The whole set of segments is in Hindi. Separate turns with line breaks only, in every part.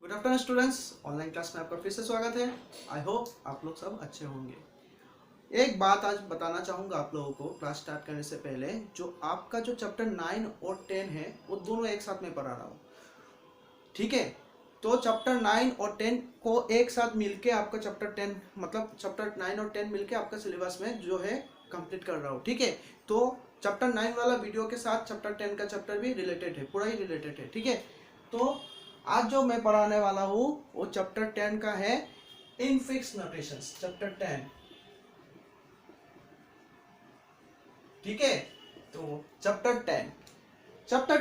Good afternoon students, online class में आपका फिर से स्वागत है। आई होप आप लोग सब अच्छे होंगे। एक बात आज बताना चाहूँगा आप लोगों को क्लास स्टार्ट करने से पहले, जो आपका जो चैप्टर 9 और 10 है वो दोनों एक साथ में पढ़ा रहा हूँ, ठीक है। तो चैप्टर 9 और 10 को एक साथ मिलके आपका चैप्टर 10 मतलब चैप्टर 9 और 10 मिलके आपका सिलेबस में जो है कंप्लीट कर रहा हूँ, ठीक है। तो चैप्टर 9 वाला वीडियो के साथ चैप्टर 10 का चैप्टर भी रिलेटेड है, पूरा ही रिलेटेड है, ठीक है। तो आज जो मैं पढ़ाने वाला हूँ वो चैप्टर 10 का है, इनफिक्स नोटेशंस, चैप्टर 10, ठीक है। तो चैप्टर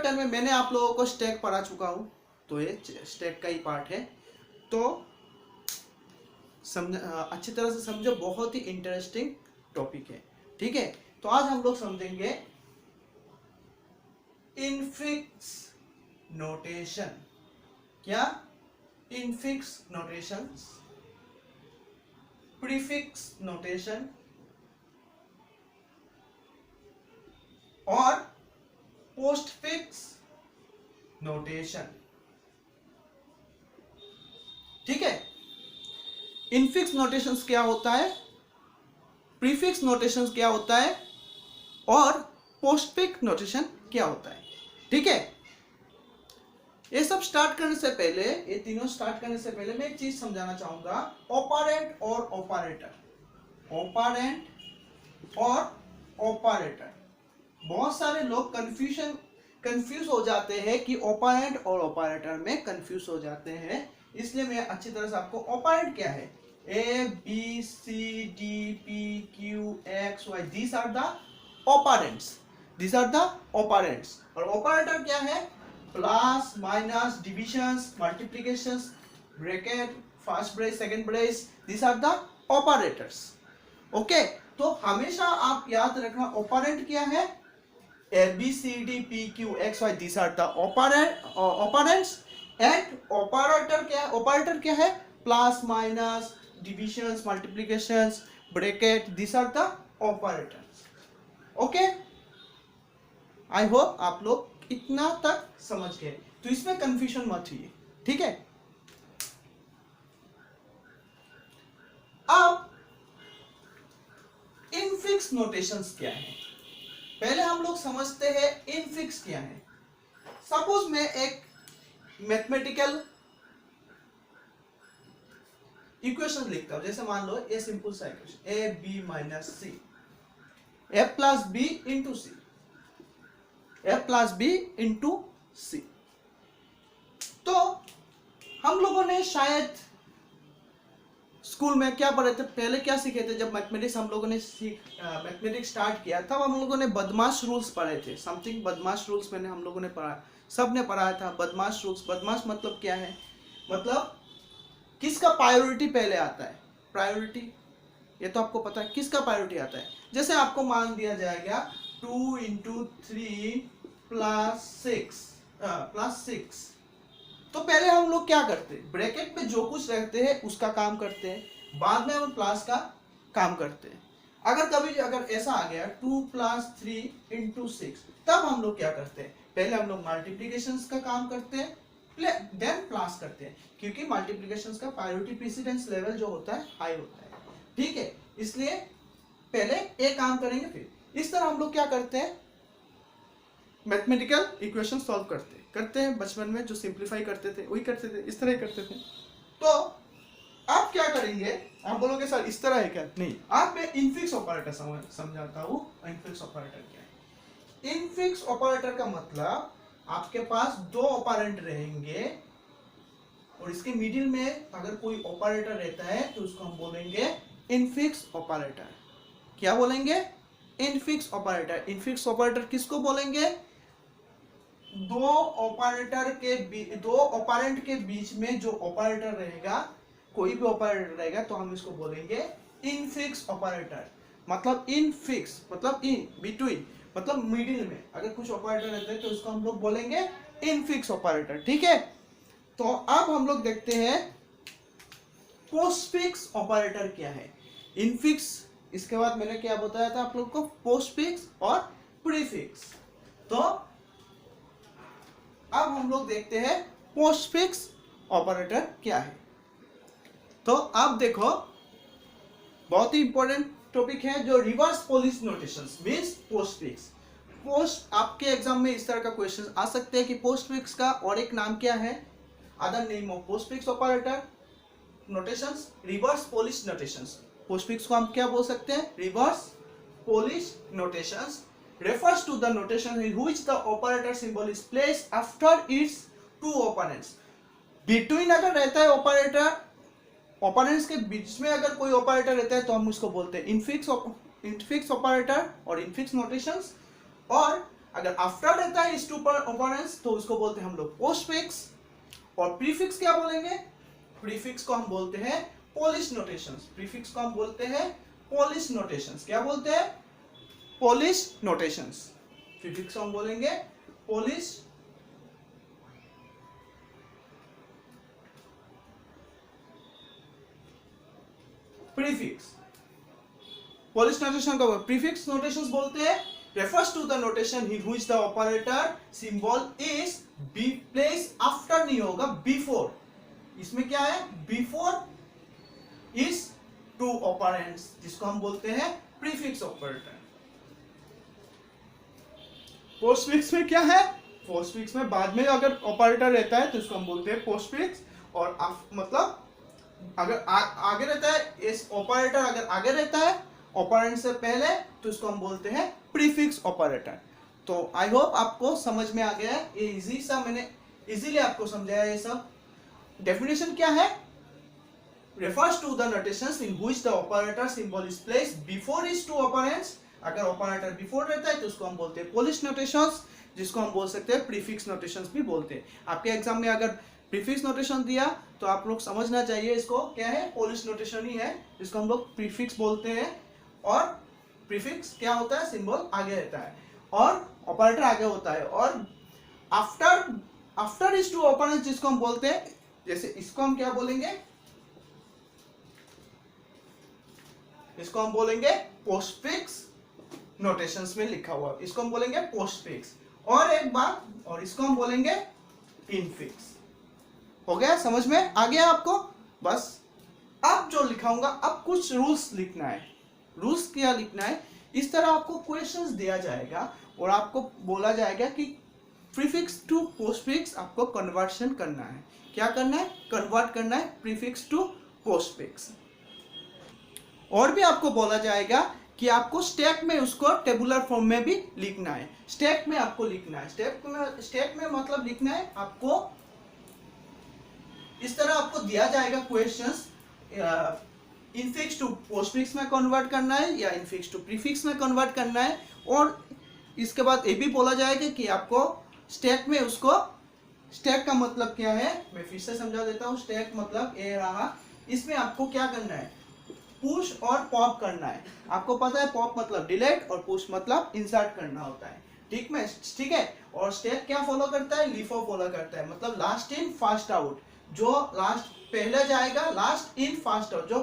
10 में मैंने आप लोगों को स्टैक पढ़ा चुका हूँ, तो ये स्टैक का ही पार्ट है। तो समझ अच्छी तरह से समझो, बहुत ही इंटरेस्टिंग टॉपिक है, ठीक है। तो आज हम लोग समझेंगे इनफिक्स नोटेशन। क्या? इनफिक्स नोटेशंस, प्रीफिक्स नोटेशन और पोस्टफिक्स नोटेशन, ठीक है। इनफिक्स नोटेशंस क्या होता है, प्रीफिक्स नोटेशंस क्या होता है और पोस्टफिक्स नोटेशन क्या होता है, ठीक है। ये सब स्टार्ट करने से पहले, ये तीनों स्टार्ट करने से पहले मैं एक चीज समझाना चाहूंगा, ऑपरेंट और ऑपरेटर। ऑपरेंट और ऑपरेटर, बहुत सारे लोग कंफ्यूज हो जाते हैं कि ऑपरेंट और ऑपरेटर में कंफ्यूज हो जाते हैं, इसलिए मैं अच्छी तरह से आपको ऑपरेंट क्या है, A B C D P Q X Y, these are the operands, these are the operands. और ऑपरेटर क्या है, plus minus divisions multiplications, bracket, first brace second brace, these are the operators, okay. तो हमेशा आप याद रखना ऑपरेंट क्या है, A B C D P Q X Y, these are the operands, and operator क्या है, plus minus divisions multiplications bracket, these are the operators, okay. I hope आप लोग इतना तक समझ गए, तो इसमें कंफ्यूजन मत हुई, ठीक है। अब इनफिक्स नोटेशंस क्या है, पहले हम लोग समझते हैं इनफिक्स क्या है। सपोज मैं एक मैथमेटिकल इक्वेशन लिखता हूं, जैसे मान लो ए सिंपल सा equation, A B minus C, A plus B into C, A plus B into C. तो हम लोगों ने शायद स्कूल में क्या पढ़े थे, पहले क्या सीखे थे, जब मैथमेटिक्स हम लोगों ने मैथमेटिक्स स्टार्ट किया था, हम लोगों ने बदमाश रूल्स पढ़े थे, समथिंग बदमाश रूल्स मैंने हम लोगों ने पढ़ा, सबने पढ़ाया था बदमाश रूल्स। बदमाश मतलब क्या है, मतलब किसका प्रायोरिटी पहले आता है, प्रायोरिटी, ये तो आपको पता है किसका प्रायोरिटी आता है। जैसे आपको मान दिया जाएगा 2 इंटू 3 प्लस 6, तो पहले हम लोग क्या करते हैं, ब्रैकेट में जो कुछ रहते हैं उसका काम करते हैं, बाद में हम प्लस का काम करते हैं। अगर ऐसा आ गया 2 प्लस 3 इंटू 6, तब हम लोग क्या करते हैं, पहले हम लोग मल्टीप्लीकेशंस का काम करते हैं, देन प्लस करते हैं, क्योंकि मल्टीप्लीकेशंस का प्रायोरिटी प्रेसिडेंस लेवल जो होता है हाई होता है, ठीक है। इसलिए पहले एक काम करेंगे, फिर इस तरह हम लोग क्या करते हैं, मैथमेटिकल इक्वेशन सॉल्व करते हैं बचपन में जो सिंप्लीफाई करते थे वही करते थे, इस तरह ही करते थे। तो आप क्या करेंगे, आप बोलोगे सर इस तरह है क्या, नहीं, आप मैं इनफिक्स ऑपरेटर समझाता हूँ। इनफिक्स ऑपरेटर क्या है, इनफिक्स ऑपरेटर का मतलब आपके पास दो ऑपरेंट रहेंगे और इसके मिडिल में अगर कोई ऑपरेटर रहता है तो उसको हम बोलेंगे इनफिक्स ऑपरेटर। क्या बोलेंगे, इनफिक्स ऑपरेटर। इनफिक्स ऑपरेटर किसको बोलेंगे, दो ऑपरेंट के बीच में जो ऑपरेटर रहेगा, कोई भी ऑपरेटर रहेगा, तो हम इसको बोलेंगे इनफिक्स ऑपरेटर। मतलब इनफिक्स मतलब इन बिटवीन, मतलब मिडिल में अगर कुछ ऑपरेटर रहते हैं तो इसको हम लोग बोलेंगे इनफिक्स ऑपरेटर, ठीक है। तो अब हम लोग देखते हैं पोस्टफिक्स ऑपरेटर क्या है। इनफिक्स, इसके बाद मैंने क्या बताया था आप लोग को, पोस्टफिक्स और प्रीफिक्स। तो अब हम लोग देखते हैं पोस्टफिक्स ऑपरेटर क्या है। तो आप देखो बहुत ही इंपॉर्टेंट टॉपिक है जो reverse Polish notations means postfix. Post आपके एग्जाम में इस तरह का क्वेश्चन आ सकते हैं कि पोस्टफिक्स का और एक नाम क्या है, other name of postfix operator notations, reverse Polish notations. Postfix को हम क्या बोल सकते हैं, reverse Polish notations refers to the notation in which the operator symbol is placed after its two opponents। between अगर रहता है ऑपरेटर, ओपोनेंट्स के बीच में अगर कोई ऑपरेटर रहता है तो हम उसको बोलते हैं इनफिक्स ऑपरेटर और इनफिक्स नोटेशंस, और अगर आफ्टर रहता है इस टू ओपोनेंट्स तो उसको बोलते हैं हम लोग पोस्टफिक्स। और प्रीफिक्स क्या बोलेंगे, प्रीफिक्स को हम बोलते हैं पोलिश नोटेशंस। प्रीफिक्स को हम बोलते हैं पोलिश नोटेशंस। क्या बोलते हैं, पोलिश नोटेशंस। प्रीफिक्स हम बोलेंगे पोलिश प्रीफिक्स। पोलिश नोटेशन का प्रीफिक्स नोटेशंस बोलते हैं refers to the notation in which the operator symbol is be placed after नहीं होगा before। इसमें क्या है, before is two operands जिसको हम बोलते हैं प्रीफिक्स ऑपरेटर। पोस्टफिक्स में क्या है, पोस्टफिक्स में बाद में अगर ऑपरेटर रहता है तो इसको हम बोलते हैं पोस्टफिक्स, और मतलब अगर आगे रहता है इस ऑपरेटर, अगर आगे रहता है ऑपरेंड से पहले तो इसको हम बोलते हैं प्रीफिक्स ऑपरेटर। तो आई होप आपको समझ में आ गया है, ये इजी सा मैंने इजीली आपको समझाया ये सब। डेफिनेशन क्या है, refers to the notations in which the operator symbol is placed before its two operands। अगर ऑपरेटर बिफोर रहता है तो उसको हम बोलते हैं पोलिश नोटेशंस, जिसको हम बोल सकते हैं प्रीफिक्स नोटेशंस भी बोलते हैं। आपके एग्जाम में अगर प्रीफिक्स नोटेशन दिया तो आप लोग समझना चाहिए इसको क्या है, पोलिश नोटेशन ही है जिसको हम लोग प्रीफिक्स बोलते हैं। और प्रीफिक्स क्या होता है, सिंबल आगे रहता है और ऑपरेटर आगे होता है, और आफ्टर इस टू ओपोनेंट्स जिसको हम बोलते हैं, जैसे इसको हम क्या बोलेंगे, इसको हम बोलेंगे पोस्टफिक्स नोटेशंस में लिखा हुआ, इसको हम बोलेंगे पोस्टफिक्स। और एक बात, और इसको हम बोलेंगे इनफिक्स। हो गया, समझ में आ गया आपको। बस अब जो लिखाऊंगा, अब कुछ रूल्स लिखना है। रूल्स क्या लिखना है, इस तरह आपको क्वेश्चंस दिया जाएगा और आपको बोला जाएगा कि प्रीफिक्स टू पोस्टफिक्स आपको कन्वर्शन करना है। क्या करना है, कन्वर्ट करना है प्रीफिक्स टू पोस्टफिक्स। और भी आपको बोला जाएगा कि आपको स्टैक में उसको टेबुलर फॉर्म में भी लिखना है। स्टैक में आपको लिखना है, स्टैक में मतलब लिखना है आपको इस तरह आपको दिया जाएगा क्वेश्चंस, इनफिक्स टू पोस्टफिक्स में कन्वर्ट करना है या इनफिक्स टू प्रीफिक्स में कन्वर्ट करना है। और इसके बाद ये भी बोला जाएगा कि आपको स्टैक में उसको, स्टैक का मतलब क्या है, मैं फिर से समझा देता हूँ। स्टैक मतलब ये रहा, इसमें आपको क्या करना है, पुश और पॉप करना है। आपको पता है पॉप मतलब डिलीट और पुश मतलब इंसर्ट करना होता है, ठीक है। और स्टैक क्या फॉलो करता है, लीफो फॉलो करता है, मतलब लास्ट इन फास्ट आउट। जो लास्ट पहले जाएगा, लास्ट इन फास्ट आउट, जो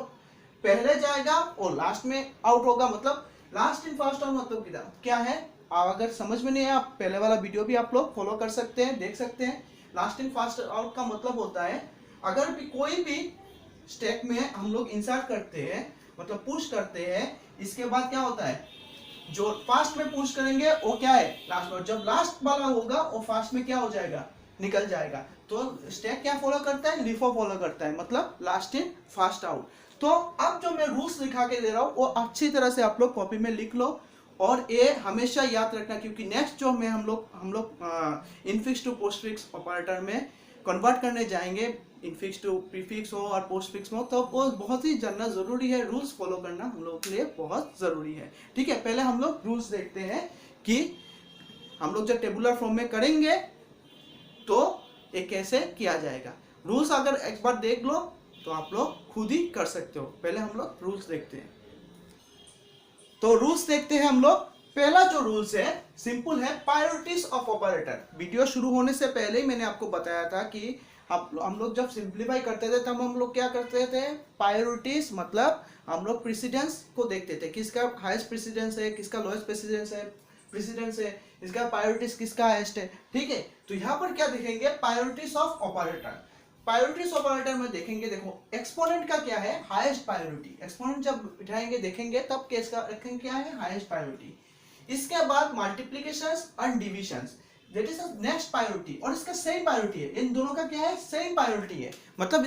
पहले जाएगा और लास्ट में आउट होगा, मतलब लास्ट इन फास्ट आउट मतलब क्या है। अगर समझ में नहीं है, आप पहले वाला वीडियो भी आप लोग फॉलो कर सकते हैं, देख सकते हैं। लास्ट इन फास्ट आउट का मतलब होता है अगर भी कोई भी स्टैक में हम लोग इंसर्ट करते हैं, मतलब पुश करते हैं, इसके बाद क्या होता है, जो फास्ट में पुश करेंगे वो क्या है लास्ट में, जब लास्ट वाला होगा वो फास्ट में क्या हो जाएगा, निकल जाएगा। तो स्टैक क्या फॉलो करता है, लिफो फॉलो करता है, मतलब लास्ट इन फास्ट आउट। तो अब जो मैं रूल्स लिखा के दे रहा हूँ वो अच्छी तरह से आप लोग कॉपी में लिख लो और ये हमेशा याद रखना, क्योंकि नेक्स्ट जो में हम लोग इनफिक्स टू पोस्टफिक्स ऑपरेटर में कन्वर्ट करने जाएंगे, इनफिक्स टू प्रीफिक्स हो और पोस्टफिक्स हो, तो वो बहुत ही जानना जरूरी है। रूल्स फॉलो करना हम लोगों के लिए बहुत जरूरी है, ठीक है। पहले हम लोग रूल्स देखते हैं कि हम लोग जब टेबुलर फॉर्म में करेंगे तो ये कैसे किया जाएगा। रूल्स अगर एक बार देख लो तो आप लोग खुद ही कर सकते हो। पहले हम लोग रूल्स देखते हैं, तो रूल्स देखते हैं हम लोग। पहला जो रूल्स है सिंपल है, प्रायोरिटीज ऑफ ऑपरेटर। वीडियो शुरू होने से पहले ही मैंने आपको बताया था कि हम लोग जब सिंप्लीफाई करते थे तब हम लोग क्या करते थे, प्रायोरिटीज मतलब हम लोग प्रेसिडेंस को देखते थे, किसका हाईएस्ट प्रेसिडेंस है, किसका लोएस्ट प्रेसिडेंस है, इसका प्रायोरिटीज किसका हाईएस्ट है, ठीक है। तो यहाँ पर क्या देखेंगे, priorities of operator. Priorities operator में देखेंगे, देखो एक्सपोनेंट का क्या है, हाईएस्ट प्रायोरिटी। एक्सपोनेंट जब बिठाएंगे देखेंगे तब केस का रखेंगे क्या है, हाईएस्ट प्रायोरिटी। इसके बाद multiplications and divisions that is next priority, और इसका सेम प्रायोरिटी है, इन दोनों का क्या है, सेम प्रायोरिटी है। मतलब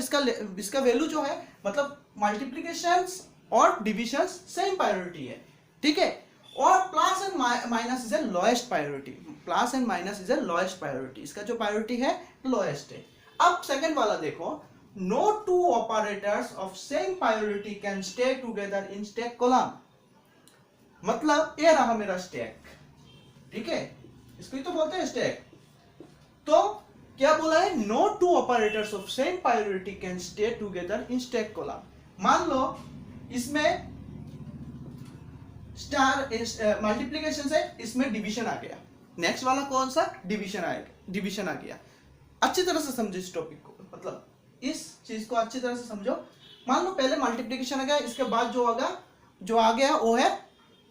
इसका वैल्यू जो है, मतलब मल्टीप्लिकेशंस और डिविजन्स सेम प्रायोरिटी है, ठीक है। और plus and minus is a lowest priority, plus and minus is a lowest priority, इसका जो प्रायोरिटी है लोएस्ट है। अब सेकंड वाला देखो, no two operators of same priority can stay together in stack column. मतलब ये रहा मेरा स्टैक, ठीक है, इसको ही तो बोलते हैं स्टैक। तो क्या बोला है, no two operators of same priority can stay together in stack column. मान लो इसमें स्टार मल्टीप्लिकेशन से इसमें डिवीजन आ गया, नेक्स्ट वाला कौन सा, डिवीजन आएगा, डिवीजन आ गया। अच्छी तरह से समझो इस टॉपिक को, मतलब इस चीज को अच्छी तरह से समझो। मान लो पहले मल्टीप्लिकेशन आ गया, इसके बाद जो आ गया वो है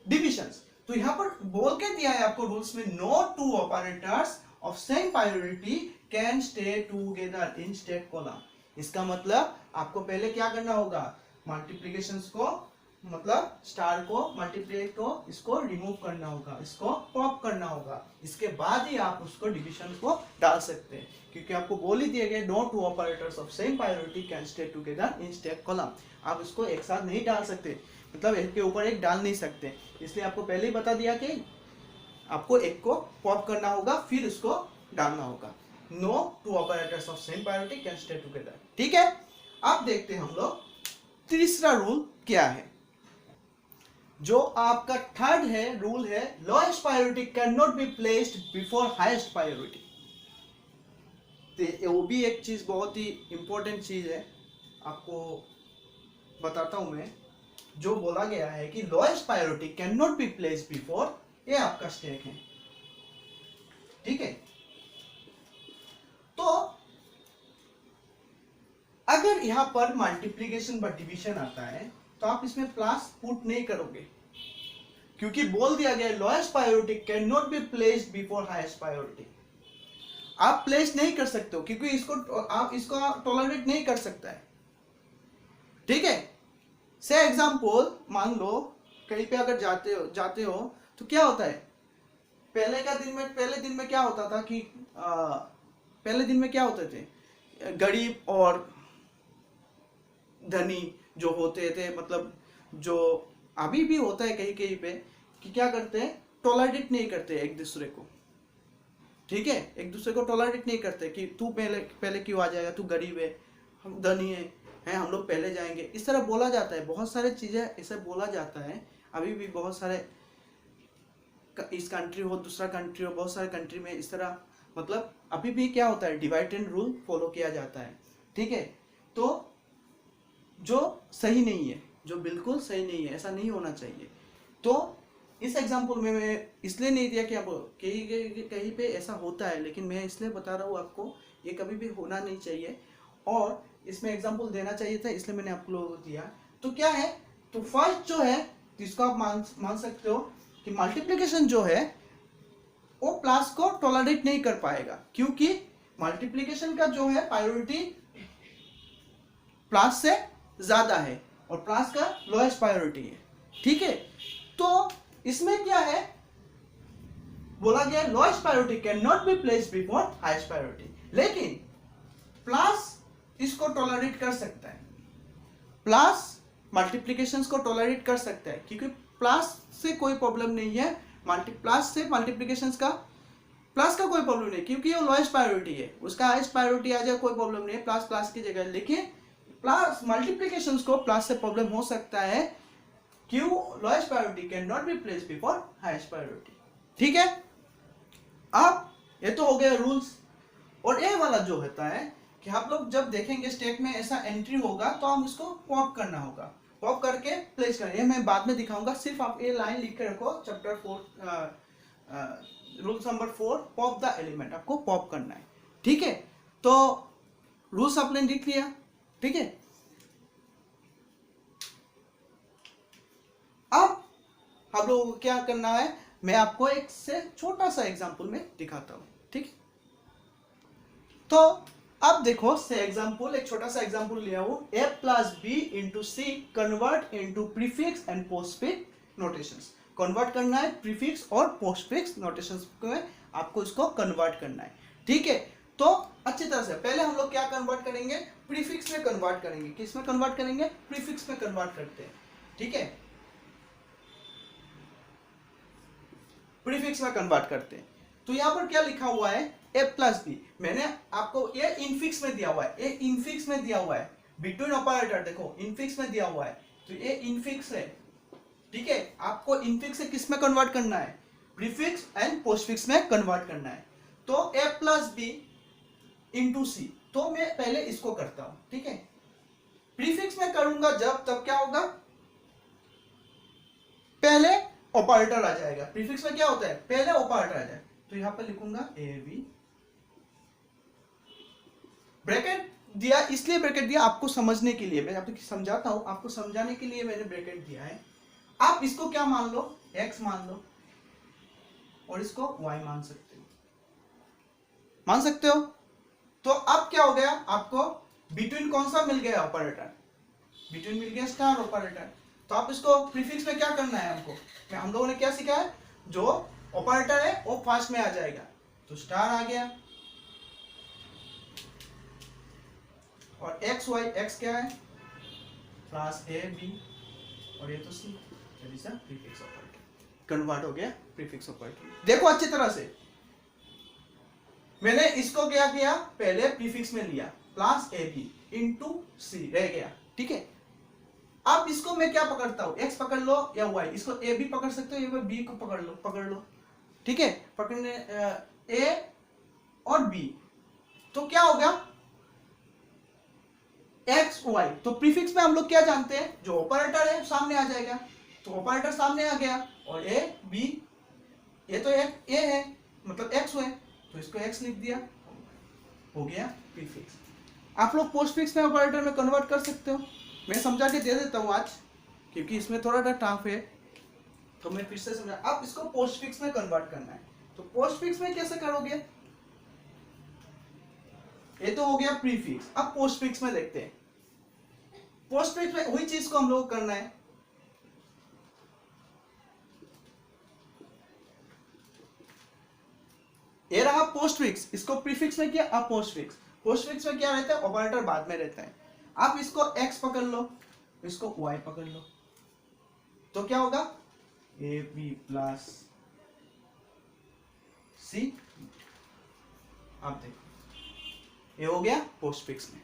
डिविजन्स। तो यहां पर बोल के दिया है आपको रूल्स में, no two operators of same priority can stay together in stack column. इसका मतलब आपको पहले क्या करना होगा, मल्टीप्लिकेशंस को, मतलब स्टार को, मल्टीप्लाई को, इसको रिमूव करना होगा, इसको पॉप करना होगा, इसके बाद ही आप उसको डिविजन को डाल सकते हैं, क्योंकि आपको बोल ही दिया गया no two operators of same priority can stay together in stack column. आप इसको एक साथ नहीं डाल सकते, मतलब एक के ऊपर एक डाल नहीं सकते, इसलिए आपको पहले ही बता दिया कि आपको एक को पॉप करना होगा फिर इसको डालना होगा। No two operators of same priority can stay together, ठीक है। अब देखते हैं हम लोग तीसरा रूल क्या है। जो आपका थर्ड है रूल है, lowest priority can not be placed before highest priority. वो भी एक चीज बहुत ही इंपॉर्टेंट चीज है, आपको बताता हूं मैं। जो बोला गया है कि lowest priority can not be placed before, ये आपका स्टैक है, ठीक है। तो अगर यहां पर मल्टीप्लिकेशन व डिवीजन आता है तो आप इसमें प्लस पुट नहीं करोगे, क्योंकि बोल दिया गया lowest priority can not be placed before highest priority. आप प्लेस नहीं कर सकते हो, क्योंकि आप इसको टॉलरेट नहीं कर सकता है, ठीक है। से एग्जांपल, मान लो कहीं पे अगर जाते हो तो क्या होता है, पहले दिन में क्या होता था कि पहले दिन में क्या होते थे, गरीब और धनी जो होते थे, मतलब जो अभी भी होता है कहीं कहीं पे, कि क्या करते हैं, टॉलरेट नहीं करते एक दूसरे को, ठीक है, एक दूसरे को टॉलरेट नहीं करते कि तू पहले क्यों आ जाएगा, तू गरीब है, हम धनी है हम लोग पहले जाएंगे, इस तरह बोला जाता है। बहुत सारे चीजें ऐसे बोला जाता है, अभी भी बहुत सारे, इस कंट्री हो दूसरा कंट्री हो, बहुत सारे कंट्री में इस तरह, मतलब अभी भी क्या होता है, डिवाइड एंड रूल फॉलो किया जाता है, ठीक है। तो जो सही नहीं है, जो बिल्कुल सही नहीं है, ऐसा नहीं होना चाहिए। तो इस एग्जांपल में मैं इसलिए नहीं दिया कि अब कहीं पे ऐसा होता है, लेकिन मैं इसलिए बता रहा हूँ आपको, ये कभी भी होना नहीं चाहिए, और इसमें एग्जांपल देना चाहिए था, इसलिए मैंने आप लोगों को दिया। तो क्या है, तो फर्स्ट जो है, इसको आप मान सकते हो कि मल्टीप्लिकेशन जो है वो प्लस को टॉलरेट नहीं कर पाएगा, क्योंकि मल्टीप्लिकेशन का जो है प्रायोरिटी प्लस से ज्यादा है और प्लस का लोएस्ट प्रायोरिटी है, ठीक है। तो इसमें क्या है, बोला गया lowest priority can not be placed before highest priority, लेकिन प्लस इसको टॉलरेट कर सकता है, प्लस मल्टीप्लिकेशंस को टॉलरेट कर सकता है, क्योंकि प्लस से कोई प्रॉब्लम नहीं है, प्लस से मल्टीप्लिकेशंस का, प्लस का कोई प्रॉब्लम नहीं, क्योंकि वो लोएस्ट प्रायोरिटी है, उसका हाईएस्ट प्रायोरिटी आ जाए कोई प्रॉब्लम नहीं है, प्लस प्लस की जगह। लेकिन प्लस मल्टीप्लिकेशंस को प्लस से प्रॉब्लम हो सकता है, क्यों, lowest priority can not be placed before highest priority, ठीक है। अब ये तो हो गया रूल्स। और ये वाला जो होता है कि आप लोग जब देखेंगे स्टैक में ऐसा एंट्री होगा तो हम इसको पॉप करना होगा, पॉप करके प्लेस करना, ये मैं बाद में दिखाऊंगा, सिर्फ आप ये लाइन लिख के रखो, chapter 4 rules number 4, pop the element, आपको पॉप करना है, ठीक है। तो रूल्स आपने लिख लिया, ठीक है। अब हम लोगों को क्या करना है, मैं आपको एक से छोटा सा एग्जांपल में दिखाता हूं, ठीक है। तो अब देखो से एग्जांपल, एक छोटा सा एग्जांपल लिया हूं, a plus B into C convert into prefix and postfix notations. Convert करना है प्रीफिक्स और पोस्टफिक्स नोटेशंस में, आपको इसको कन्वर्ट करना है। ठीक है, तो अच्छी तरह से पहले हम लोग क्या कन्वर्ट करेंगे, प्रीफिक्स में कन्वर्ट करेंगे। किस में कन्वर्ट करेंगे, प्रीफिक्स में कन्वर्ट करते हैं। ठीक है, प्रीफिक्स में कन्वर्ट करते हैं। तो यहां पर क्या लिखा हुआ है, ए प्लस बी, मैंने आपको ये इनफिक्स में दिया हुआ है, ये इनफिक्स में दिया हुआ है, बिटवीन ऑपरेटर देखो इनफिक्स में दिया हुआ है, तो ये इनफिक्स है। ठीक है, आपको इनफिक्स से किस में कन्वर्ट करना है, प्रीफिक्स एंड पोस्टफिक्स में कन्वर्ट करना है। तो ए प्लस बी इंटू सी, तो मैं पहले इसको करता हूं। ठीक है, प्रीफिक्स में करूंगा जब, तब क्या होगा, पहले ऑपरेटर आ जाएगा। प्रीफिक्स में क्या होता है, पहले ऑपरेटर आ जाए, तो यहां पर लिखूंगा ए बी, ब्रैकेट दिया, इसलिए ब्रैकेट दिया आपको समझने के लिए, मैं आपको समझाता हूं, आपको समझाने के लिए मैंने ब्रैकेट दिया है। आप इसको क्या मान लो, x मान लो, और इसको y मान सकते हो, मान सकते हो। तो अब क्या हो गया, आपको बिटवीन कौन सा मिल गया ऑपरेटर, बिटवीन मिल गया स्टार ऑपरेटर। तो आप इसको प्रीफिक्स में क्या करना है हमको, हम लोगों ने क्या सीखा है, जो ऑपरेटर है वो फर्स्ट में आ जाएगा, तो स्टार आ गया, और एक्स वाई, एक्स क्या है प्लस ए बी, और ये तो सी, प्रीफिक्स ऑपरेटर कन्वर्ट हो गया प्रीफिक्स ऑपरेटर। देखो अच्छी तरह से, मैंने इसको क्या किया, पहले प्रीफिक्स में लिया, प्लस ए बी इंटू सी रह गया। ठीक है, अब इसको मैं क्या पकड़ता हूं, x पकड़ लो या y, इसको a भी पकड़ सकते हो, या b को पकड़ लो। ठीक है, पकड़ने a और b, तो क्या होगा x y, तो प्रीफिक्स में हम लोग क्या जानते हैं, जो ऑपरेटर है सामने आ जाएगा, तो ऑपरेटर सामने आ गया, और a b, ये तो a है मतलब x है, तो इसको x लिख दिया, हो गया प्रीफिक्स। आप लोग पोस्टफिक्स में ऑपरेटर में कन्वर्ट कर सकते हो, मैं समझा के दे देता हूं आज, क्योंकि इसमें थोड़ा सा टफ है, तो मैं फिर से समझा। अब इसको पोस्टफिक्स में कन्वर्ट करना है, तो पोस्टफिक्स में कैसे करोगे, ये तो हो गया प्रीफिक्स। अब पोस्टफिक्स में देखते हैं, पोस्टफिक्स में वही चीज को हम लोग करना है, ये रहा पोस्टफिक्स, इसको प्रीफिक्स में किया, अब पोस्टफिक्स। पोस्टफिक्स में क्या रहता है, ऑपरेटर बाद में रहता है। आप इसको x पकड़ लो, इसको y पकड़ लो, तो क्या होगा, ए बी प्लस सी। आप देखो ये हो गया पोस्टफिक्स में,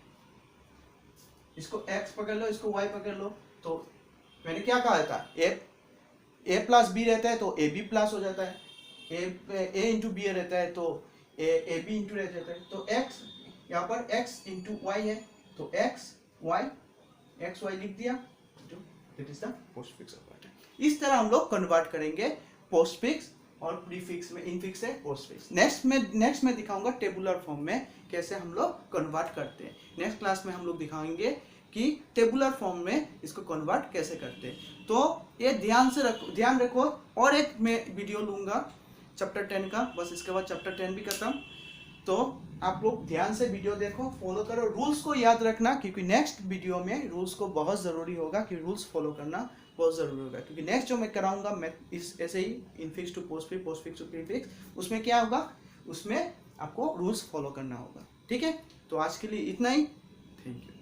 इसको x पकड़ लो, इसको y पकड़ लो, तो मैंने क्या कहा था, a प्लस बी रहता है तो ए बी प्लस हो जाता है, a इंटू बी रहता है तो ए बी इंटू रह जाता है, तो x यहाँ पर x इंटू वाई है, तो x y लिख दिया, जो that is the postfix operator. इस तरह हम लोग कन्वर्ट करेंगे पोस्टफिक्स और प्रीफिक्स में, इनफिक्स से पोस्टफिक्स। नेक्स्ट में दिखाऊंगा टेबुलर फॉर्म में कैसे हम लोग कन्वर्ट करते हैं। नेक्स्ट क्लास में हम लोग दिखाएंगे कि टेबुलर फॉर्म में इसको कन्वर्ट कैसे करते हैं। तो ये ध्यान रखो, और एक मैं वीडियो लूंगा चैप्टर 10 का, बस इसके बाद चैप्टर 10 भी खत्म। तो आप लोग ध्यान से वीडियो देखो, फॉलो करो, रूल्स को याद रखना, क्योंकि नेक्स्ट वीडियो में रूल्स को बहुत ज़रूरी होगा, कि रूल्स फॉलो करना बहुत ज़रूरी होगा, क्योंकि नेक्स्ट जो मैं कराऊंगा मैं इस ऐसे ही infix to postfix, postfix to prefix, उसमें क्या होगा, उसमें आपको रूल्स फॉलो करना होगा। ठीक है, तो आज के लिए इतना ही, थैंक यू।